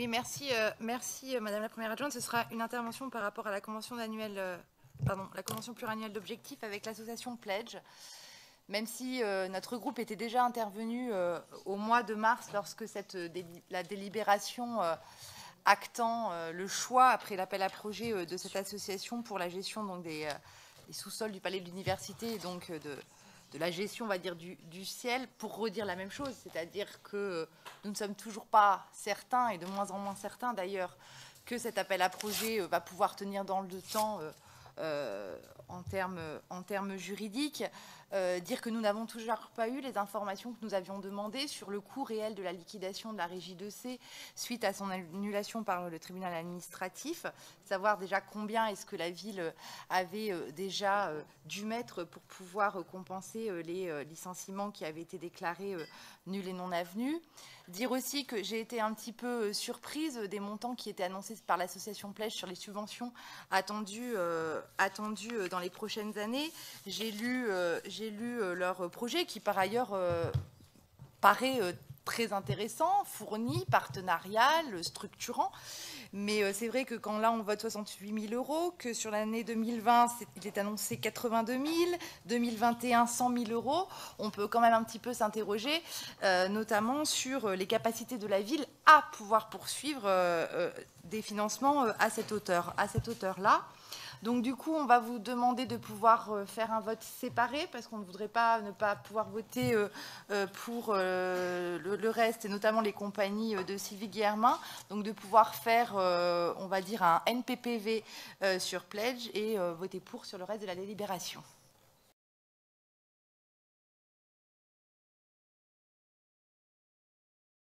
Oui, merci Madame la Première adjointe. Ce sera une intervention par rapport à la convention la convention pluriannuelle d'objectifs avec l'association Pledge. Même si notre groupe était déjà intervenu au mois de mars lorsque la délibération actant le choix, après l'appel à projet de cette association pour la gestion donc, des sous-sols du palais de l'université et donc de la gestion, on va dire, du ciel, pour redire la même chose, c'est-à-dire que nous ne sommes toujours pas certains, et de moins en moins certains d'ailleurs, que cet appel à projet va pouvoir tenir dans le temps en termes juridiques. Dire que nous n'avons toujours pas eu les informations que nous avions demandées sur le coût réel de la liquidation de la régie 2C suite à son annulation par le tribunal administratif, savoir déjà combien est-ce que la ville avait déjà dû mettre pour pouvoir compenser les licenciements qui avaient été déclarés nuls et non avenus. Dire aussi que j'ai été un petit peu surprise des montants qui étaient annoncés par l'association Pledge sur les subventions attendues dans les prochaines années. J'ai lu leur projet qui, par ailleurs, paraît très intéressant, fourni, partenarial, structurant. Mais c'est vrai que quand là, on vote 68 000 euros, que sur l'année 2020, il est annoncé 82 000, 2021, 100 000 euros, on peut quand même un petit peu s'interroger, notamment sur les capacités de la ville à pouvoir poursuivre des financements à cette hauteur-là. Donc du coup, on va vous demander de pouvoir faire un vote séparé parce qu'on ne voudrait pas ne pas pouvoir voter pour le reste, et notamment les compagnies de Sylvie Guillermin. Donc de pouvoir faire, on va dire, un NPPV sur Pledge et voter pour sur le reste de la délibération.